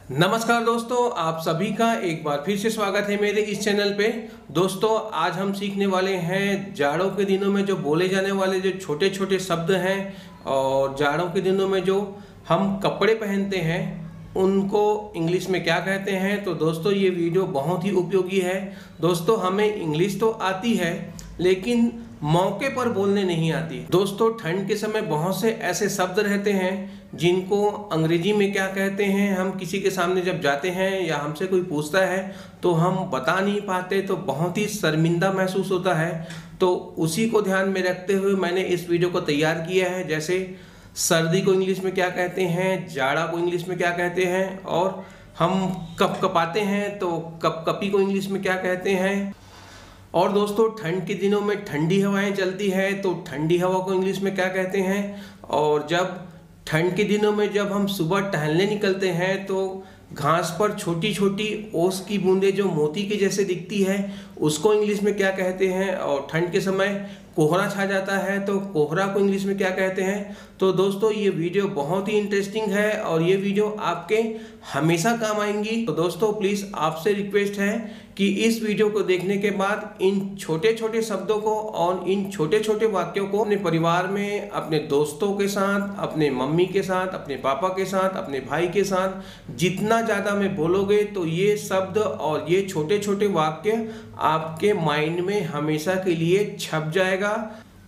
नमस्कार दोस्तों, आप सभी का एक बार फिर से स्वागत है मेरे इस चैनल पे। दोस्तों, आज हम सीखने वाले हैं जाड़ों के दिनों में जो बोले जाने वाले जो छोटे छोटे शब्द हैं और जाड़ों के दिनों में जो हम कपड़े पहनते हैं उनको इंग्लिश में क्या कहते हैं। तो दोस्तों, ये वीडियो बहुत ही उपयोगी है। दोस्तों, हमें इंग्लिश तो आती है लेकिन मौके पर बोलने नहीं आती। दोस्तों, ठंड के समय बहुत से ऐसे शब्द रहते हैं जिनको अंग्रेजी में क्या कहते हैं, हम किसी के सामने जब जाते हैं या हमसे कोई पूछता है तो हम बता नहीं पाते, तो बहुत ही शर्मिंदा महसूस होता है। तो उसी को ध्यान में रखते हुए मैंने इस वीडियो को तैयार किया है। जैसे सर्दी को इंग्लिश में क्या कहते हैं, जाड़ा को इंग्लिश में क्या कहते हैं, और हम कपकपाते हैं तो कपकपी को इंग्लिश में क्या कहते हैं। और दोस्तों, ठंड के दिनों में ठंडी हवाएं चलती है तो ठंडी हवा को इंग्लिश में क्या कहते हैं। और जब ठंड के दिनों में जब हम सुबह टहलने निकलते हैं तो घास पर छोटी छोटी ओस की बूंदें जो मोती के जैसे दिखती है उसको इंग्लिश में क्या कहते हैं। और ठंड के समय कोहरा छा जाता है तो कोहरा को इंग्लिश में क्या कहते हैं। तो दोस्तों, ये वीडियो बहुत ही इंटरेस्टिंग है और ये वीडियो आपके हमेशा काम आएंगी। तो दोस्तों, प्लीज़ आपसे रिक्वेस्ट है कि इस वीडियो को देखने के बाद इन छोटे छोटे शब्दों को और इन छोटे छोटे वाक्यों को अपने परिवार में, अपने दोस्तों के साथ, अपने मम्मी के साथ, अपने पापा के साथ, अपने भाई के साथ जितना ज़्यादा में बोलोगे तो ये शब्द और ये छोटे छोटे वाक्य आपके माइंड में हमेशा के लिए छप जाएगा।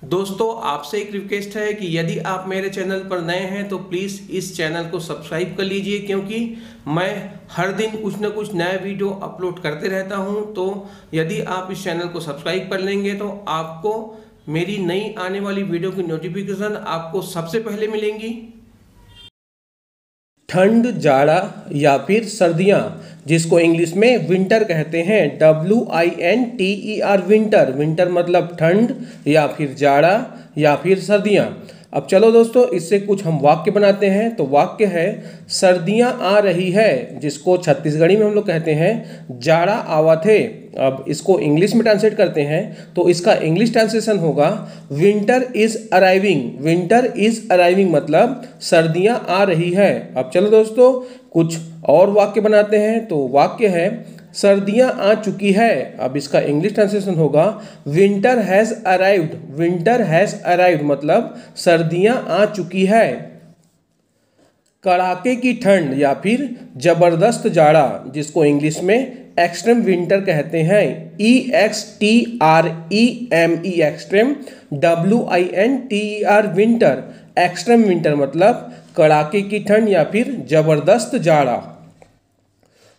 दोस्तों, आपसे एक रिक्वेस्ट है कि यदि आप मेरे चैनल पर नए हैं तो प्लीज़ इस चैनल को सब्सक्राइब कर लीजिए, क्योंकि मैं हर दिन कुछ न कुछ नया वीडियो अपलोड करते रहता हूं। तो यदि आप इस चैनल को सब्सक्राइब कर लेंगे तो आपको मेरी नई आने वाली वीडियो की नोटिफिकेशन आपको सबसे पहले मिलेंगी। ठंड, जाड़ा या फिर सर्दियाँ, जिसको इंग्लिश में विंटर कहते हैं, WINTER, विंटर। विंटर मतलब ठंड या फिर जाड़ा या फिर सर्दियाँ। अब चलो दोस्तों, इससे कुछ हम वाक्य बनाते हैं। तो वाक्य है सर्दियाँ आ रही है, जिसको छत्तीसगढ़ी में हम लोग कहते हैं जाड़ा आवा थे। अब इसको इंग्लिश में ट्रांसलेट करते हैं तो इसका इंग्लिश ट्रांसलेशन होगा winter is arriving. Winter is arriving मतलब सर्दियाँ आ रही है। अब चलो दोस्तों, कुछ और वाक्य बनाते हैं। तो वाक्य है सर्दियाँ आ चुकी है। अब इसका इंग्लिश ट्रांसलेशन होगा winter has arrived. Winter has arrived मतलब सर्दियाँ आ चुकी है। कड़ाके की ठंड या फिर जबरदस्त जाड़ा, जिसको इंग्लिश में एक्सट्रीम विंटर कहते हैं, EXTREME, extreme, WINTER, winter. Extreme winter मतलब कड़ाके की ठंड या फिर जबरदस्त जाड़ा।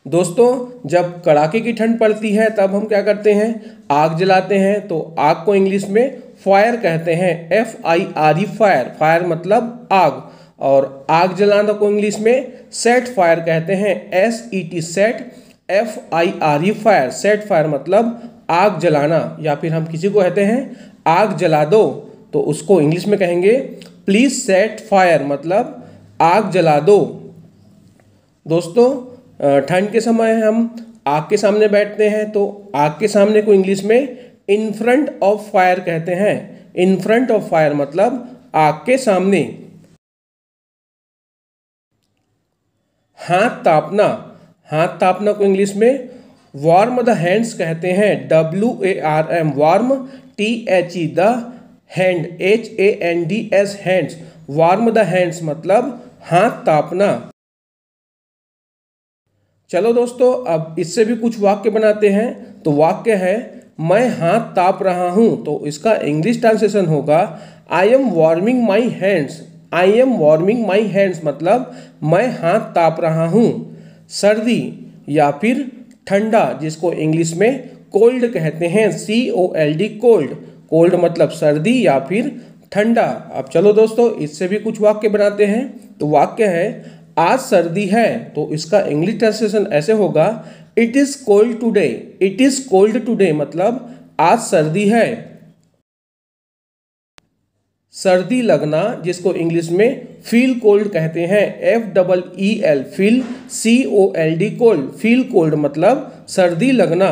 दोस्तों, जब कड़ाके की ठंड पड़ती है तब हम क्या करते हैं, आग जलाते हैं। तो आग को इंग्लिश में फायर कहते हैं, FIRE, फायर। फायर मतलब आग। और आग जलाना को इंग्लिश में सेट फायर कहते हैं, SET, set, FIRE, fire. Set fire मतलब आग जलाना। या फिर हम किसी को कहते हैं आग जला दो तो उसको इंग्लिश में कहेंगे प्लीज सेट फायर, मतलब आग जला दो। दोस्तों, ठंड के समय हम आग के सामने बैठते हैं तो आग के सामने को इंग्लिश में इन फ्रंट ऑफ फायर कहते हैं। इन फ्रंट ऑफ फायर मतलब आग के सामने। हाथ तापना, हाथ तापना को इंग्लिश में वार्म द हैंड्स कहते हैं, WARM, warm, THE, the hand, HANDS, hands. Warm the hands मतलब हाथ तापना। चलो दोस्तों, अब इससे भी कुछ वाक्य बनाते हैं। तो वाक्य है मैं हाथ ताप रहा हूँ। तो इसका इंग्लिश ट्रांसलेशन होगा I am warming my hands. I am warming my hands मतलब मैं हाथ ताप रहा हूँ। सर्दी या फिर ठंडा, जिसको इंग्लिश में कोल्ड कहते हैं, COLD, कोल्ड। कोल्ड मतलब सर्दी या फिर ठंडा। अब चलो दोस्तों, इससे भी कुछ वाक्य बनाते हैं। तो वाक्य है आज सर्दी है। तो इसका इंग्लिश ट्रांसलेशन ऐसे होगा it is cold today. It is cold today मतलब आज सर्दी है। सर्दी लगना, जिसको इंग्लिश में फील कोल्ड कहते हैं, FEEL, feel, COLD, cold. Feel cold मतलब सर्दी लगना।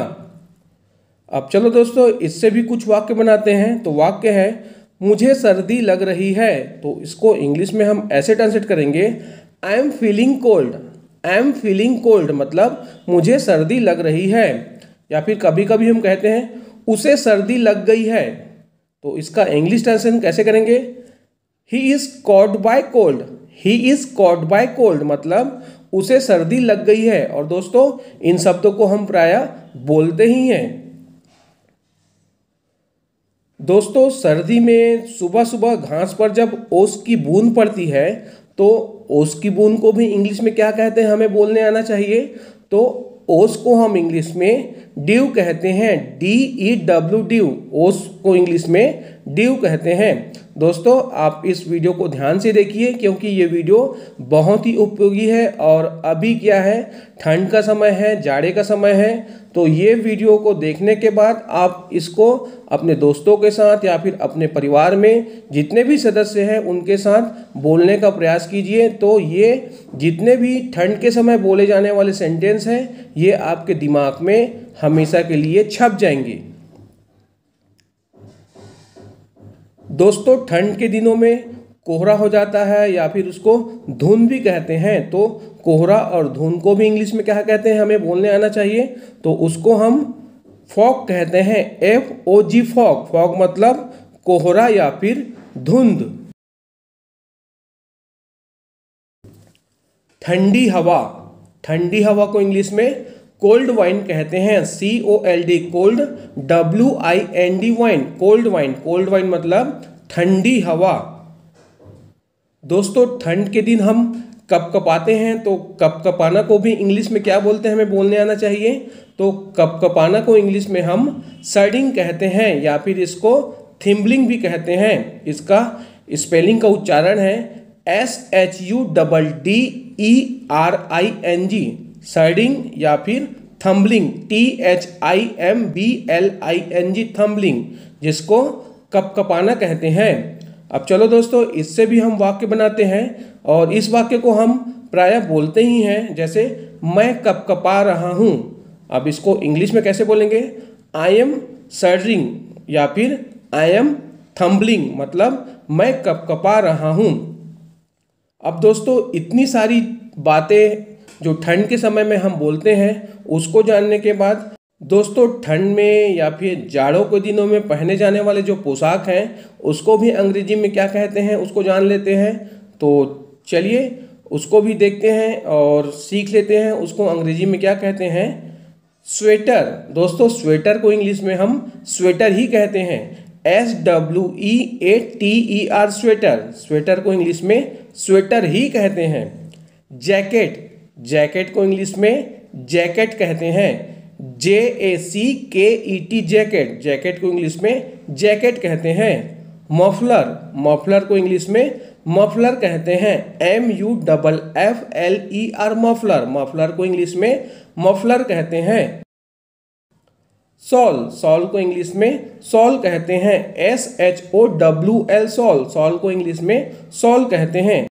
अब चलो दोस्तों, इससे भी कुछ वाक्य बनाते हैं। तो वाक्य है मुझे सर्दी लग रही है। तो इसको इंग्लिश में हम ऐसे ट्रांसलेट करेंगे I am feeling cold. I am feeling cold मतलब मुझे सर्दी लग रही है। या फिर कभी कभी हम कहते हैं उसे सर्दी लग गई है, तो इसका इंग्लिश ट्रांसलेशन कैसे करेंगे? He is caught by cold. He is caught by cold मतलब उसे सर्दी लग गई है। और दोस्तों इन शब्दों को हम प्रायः बोलते ही हैं। दोस्तों सर्दी में सुबह सुबह घास पर जब ओस की बूंद पड़ती है तो ओस की बूंद को भी इंग्लिश में क्या कहते हैं हमें बोलने आना चाहिए। तो ओस को हम इंग्लिश में ड्यू कहते हैं, DEW ड्यू। ओस को इंग्लिश में ड्यू कहते हैं। दोस्तों आप इस वीडियो को ध्यान से देखिए क्योंकि ये वीडियो बहुत ही उपयोगी है। और अभी क्या है, ठंड का समय है, जाड़े का समय है, तो ये वीडियो को देखने के बाद आप इसको अपने दोस्तों के साथ या फिर अपने परिवार में जितने भी सदस्य हैं उनके साथ बोलने का प्रयास कीजिए। तो ये जितने भी ठंड के समय बोले जाने वाले सेंटेंस हैं ये आपके दिमाग में हमेशा के लिए छप जाएंगे। दोस्तों ठंड के दिनों में कोहरा हो जाता है या फिर उसको धुंध भी कहते हैं। तो कोहरा और धुंध को भी इंग्लिश में क्या कहते हैं हमें बोलने आना चाहिए। तो उसको हम फॉग कहते हैं, FOG फॉग। फॉग मतलब कोहरा या फिर धुंध। ठंडी हवा, ठंडी हवा को इंग्लिश में कोल्ड वाइन कहते हैं, COLD cold, WIND wine, cold wine. Cold wine मतलब ठंडी हवा। दोस्तों ठंड के दिन हम कपकपाते हैं, तो कपकपाना को भी इंग्लिश में क्या बोलते हैं हमें बोलने आना चाहिए। तो कपकपाना को इंग्लिश में हम सर्डिंग कहते हैं या फिर इसको थिम्बलिंग भी कहते हैं। इसका स्पेलिंग का उच्चारण है SHUDDERING, सर्डिंग या फिर थम्बलिंग, THIMBLING, थम्बलिंग, जिसको कपकपाना कहते हैं। अब चलो दोस्तों इससे भी हम वाक्य बनाते हैं और इस वाक्य को हम प्रायः बोलते ही हैं, जैसे मैं कपकपा रहा हूँ। अब इसको इंग्लिश में कैसे बोलेंगे? आई एम सर्डिंग या फिर आई एम थम्बलिंग मतलब मैं कपकपा रहा हूँ। अब दोस्तों इतनी सारी बातें जो ठंड के समय में हम बोलते हैं उसको जानने के बाद दोस्तों ठंड में या फिर जाड़ों के दिनों में पहने जाने वाले जो पोशाक हैं उसको भी अंग्रेजी में क्या कहते हैं उसको जान लेते हैं। तो चलिए उसको भी देखते हैं और सीख लेते हैं उसको अंग्रेजी में क्या कहते हैं। स्वेटर, दोस्तों स्वेटर को इंग्लिश में हम स्वेटर ही कहते हैं, SWEATER स्वेटर। स्वेटर को इंग्लिश में स्वेटर ही कहते हैं। जैकेट, जैकेट को इंग्लिश में जैकेट कहते हैं, JACKET जैकेट। जैकेट को इंग्लिश में जैकेट कहते हैं। मफलर, मफलर को इंग्लिश में मफलर कहते हैं, MUFFLER मफलर। मफलर को इंग्लिश में मफलर कहते हैं। शॉल, शॉल को इंग्लिश में शॉल कहते हैं, SHOWL शॉल। शॉल को इंग्लिश में शॉल कहते हैं।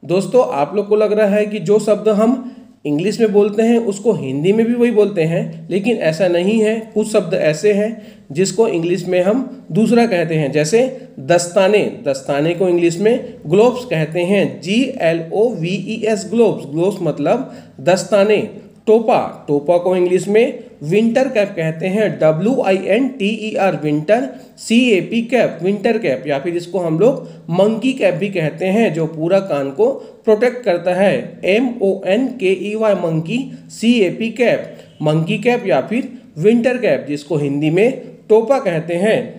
दोस्तों आप लोग को लग रहा है कि जो शब्द हम इंग्लिश में बोलते हैं उसको हिंदी में भी वही बोलते हैं, लेकिन ऐसा नहीं है। कुछ शब्द ऐसे हैं जिसको इंग्लिश में हम दूसरा कहते हैं, जैसे दस्ताने। दस्ताने को इंग्लिश में ग्लोव्स कहते हैं, GLOVES ग्लोव्स। ग्लोव्स मतलब दस्ताने। टोपा, टोपा को इंग्लिश में विंटर कैप कहते हैं, WINTER winter, CAP cap, winter cap. या फिर इसको हम लोग मंकी कैप भी कहते हैं जो पूरा कान को प्रोटेक्ट करता है, MONKEY monkey, CAP cap, monkey cap या फिर विंटर कैप जिसको हिंदी में टोपा कहते हैं।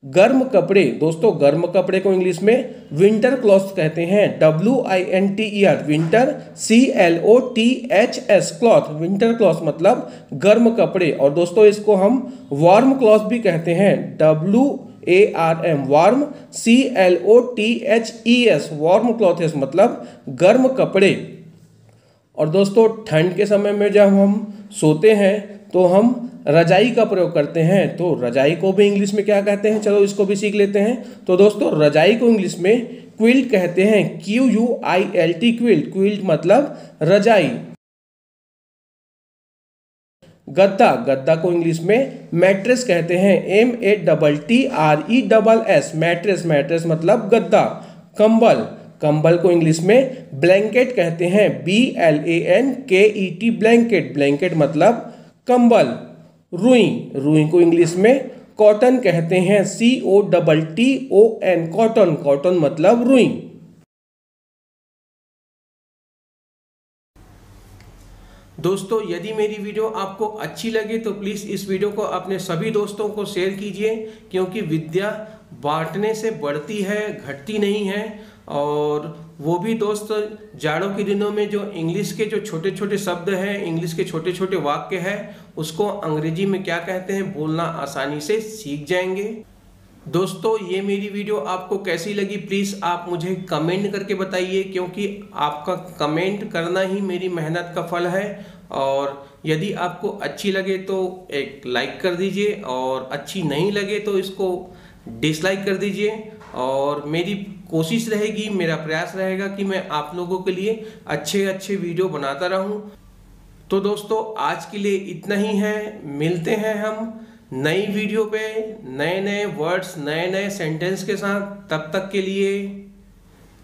गर्म कपड़े, दोस्तों गर्म कपड़े को इंग्लिश में विंटर क्लॉथ्स कहते हैं, WINTER winter, CLOTHS cloth, winter cloth मतलब गर्म कपड़े। और दोस्तों इसको हम वार्म क्लॉथ भी कहते हैं, WARM warm, CLOTHES warm clothes मतलब गर्म कपड़े। और दोस्तों ठंड के समय में जब हम सोते हैं तो हम रजाई का प्रयोग करते हैं। तो रजाई को भी इंग्लिश में क्या कहते हैं, चलो इसको भी सीख लेते हैं। तो दोस्तों रजाई को इंग्लिश में क्विल्ट कहते हैं, QUILT क्विल्ट। क्विल्ट मतलब रजाई। गद्दा, गद्दा को इंग्लिश में मैट्रेस कहते हैं, MATTRESS मैट्रेस। मैट्रेस मतलब गद्दा। कंबल, कंबल को इंग्लिश में ब्लैंकेट कहते हैं, BLANKET, ब्लैंकेट। ब्लैंकेट मतलब कंबल। रुई, रुई को इंग्लिश में कॉटन कहते हैं, COTTON, कॉटन। कॉटन मतलब रुई। दोस्तों, यदि मेरी वीडियो आपको अच्छी लगे तो प्लीज़ इस वीडियो को अपने सभी दोस्तों को शेयर कीजिए, क्योंकि विद्या बांटने से बढ़ती है, घटती नहीं है। और वो भी दोस्त जाड़ों के दिनों में जो इंग्लिश के जो छोटे छोटे शब्द हैं, इंग्लिश के छोटे छोटे वाक्य हैं, उसको अंग्रेजी में क्या कहते हैं बोलना आसानी से सीख जाएंगे। दोस्तों, ये मेरी वीडियो आपको कैसी लगी प्लीज़ आप मुझे कमेंट करके बताइए, क्योंकि आपका कमेंट करना ही मेरी मेहनत का फल है। और यदि आपको अच्छी लगे तो एक लाइक कर दीजिए, और अच्छी नहीं लगे तो इसको डिसलाइक कर दीजिए। और मेरी कोशिश रहेगी, मेरा प्रयास रहेगा कि मैं आप लोगों के लिए अच्छे अच्छे वीडियो बनाता रहूं। तो दोस्तों, आज के लिए इतना ही है। मिलते हैं हम नई वीडियो पे नए नए वर्ड्स, नए नए सेंटेंस के साथ। तब तक के लिए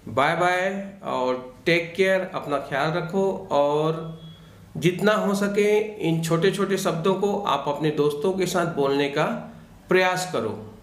बाय बाय और टेक केयर। अपना ख्याल रखो, और जितना हो सके इन छोटे छोटे शब्दों को आप अपने दोस्तों के साथ बोलने का प्रयास करो।